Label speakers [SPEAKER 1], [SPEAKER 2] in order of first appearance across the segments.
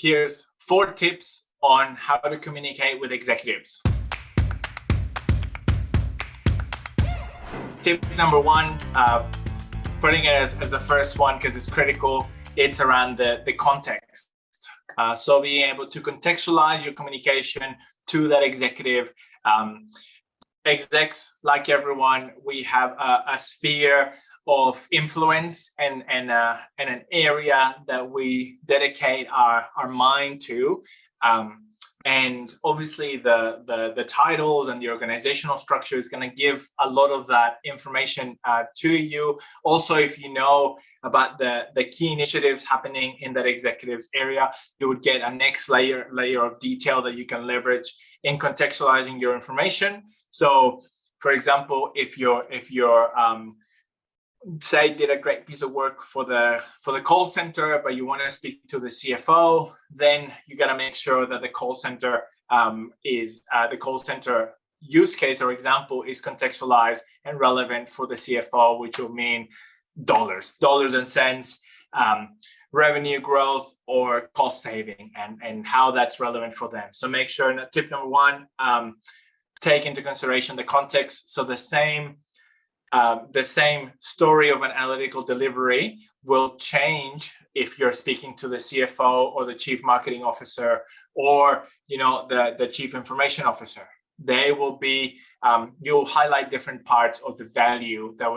[SPEAKER 1] here's 4 tips on how to communicate with executives. Tip number 1, putting it as the first one because it's critical, it's around the context. So being able to contextualize your communication to that executive. Execs, like everyone, we have a sphere of influence and an area that we dedicate our mind to. And obviously the titles and the organizational structure is going to give a lot of that information to you. Also, if you know about the key initiatives happening in that executive's area, you would get a next layer of detail that you can leverage in contextualizing your information. So, for example, if you're say did a great piece of work for the call center, but you want to speak to the CFO, then you got to make sure that the call center the call center use case or example is contextualized and relevant for the CFO, which will mean dollars and cents, revenue growth or cost saving, and how that's relevant for them. So make sure, tip number 1, take into consideration the context. So the same story of an analytical delivery will change if you're speaking to the CFO or the chief marketing officer or the chief information officer. They will be you'll highlight different parts of the value that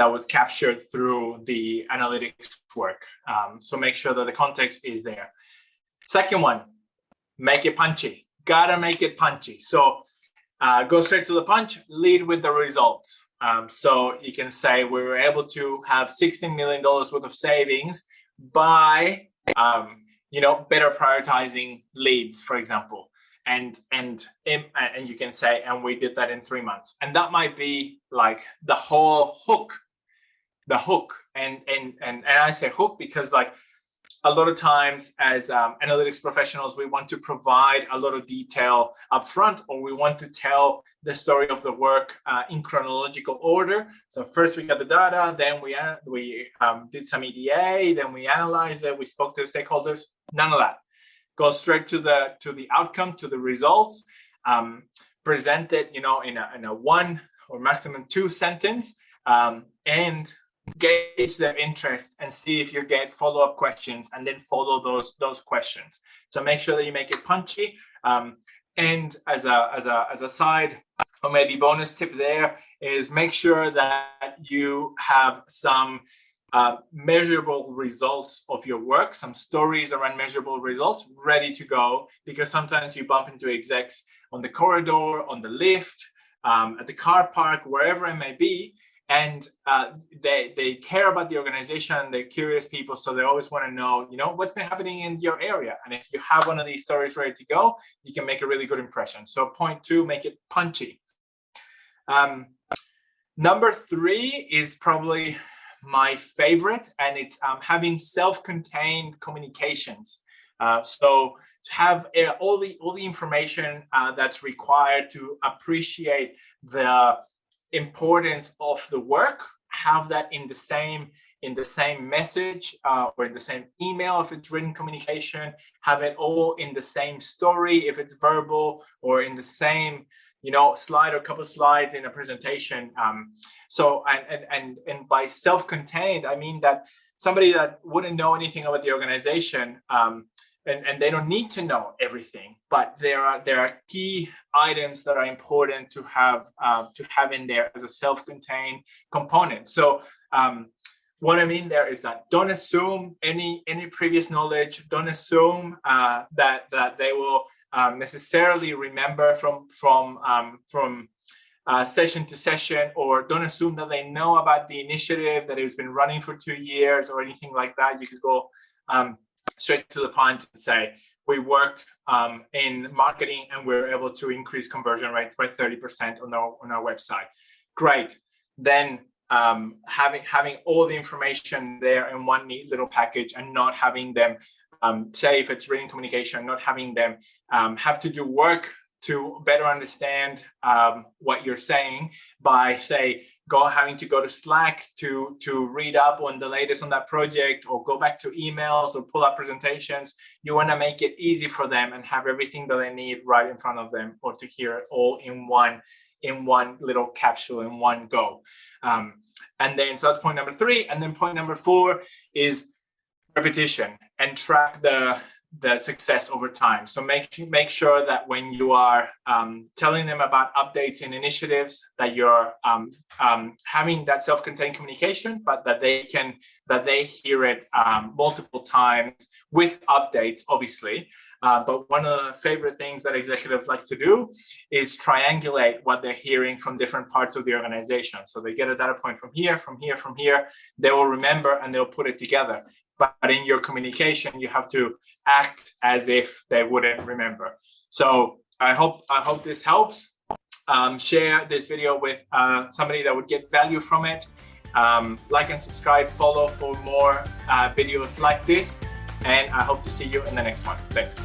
[SPEAKER 1] was captured through the analytics work. So make sure that the context is there. Second one, make it punchy. Gotta make it punchy. So go straight to the punch, lead with the results. So you can say we were able to have $16 million worth of savings by, better prioritizing leads, for example. And you can say, and we did that in 3 months. And that might be like the whole hook, And I say hook because a lot of times as analytics professionals, we want to provide a lot of detail upfront, or we want to tell the story of the work in chronological order. So first we got the data, then we did some EDA, then we analyzed it, we spoke to the stakeholders. None of that. Go straight to the outcome, to the results. Present it, in a 1 or maximum 2 sentence, and gauge their interest and see if you get follow-up questions, and then follow those questions. So make sure that you make it punchy. And as a side or maybe bonus tip there is make sure that you have some measurable results of your work, some stories around measurable results ready to go, because sometimes you bump into execs on the corridor, on the lift, at the car park, wherever it may be. And they care about the organization. They're curious people, so they always want to know, what's been happening in your area. And if you have one of these stories ready to go, you can make a really good impression. So point 2, make it punchy. Number 3 is probably my favorite, and it's having self-contained communications. So to have all the information that's required to appreciate the importance of the work, have that in the same message or in the same email if it's written communication, have it all in the same story if it's verbal, or in the same slide or couple slides in a presentation. So and by self-contained, I mean that somebody that wouldn't know anything about the organization, and they don't need to know everything, but there are key items that are important to have in there as a self-contained component. So what I mean there is that don't assume any previous knowledge. Don't assume that they will necessarily remember from session to session, or don't assume that they know about the initiative that has been running for 2 years or anything like that. You could go straight to the point and say, we worked in marketing and we were able to increase conversion rates by 30% on our website. Great. Then having all the information there in one neat little package, and not having them, say if it's written communication, not having them have to do work to better understand what you're saying by, say, having to go to Slack to read up on the latest on that project, or go back to emails or pull up presentations. You want to make it easy for them and have everything that they need right in front of them, or to hear it all in one little capsule in one go. And then, so that's point number 3. And then point number 4 is repetition, and track the success over time. So make sure that when you are telling them about updates and initiatives, that you're having that self-contained communication, but that they hear it multiple times with updates, obviously. But one of the favorite things that executives like to do is triangulate what they're hearing from different parts of the organization. So they get a data point from here, from here, from here. They will remember and they'll put it together. But in your communication, you have to act as if they wouldn't remember. So I hope this helps. Share this video with somebody that would get value from it. Like and subscribe, follow for more videos like this. And I hope to see you in the next one. Thanks.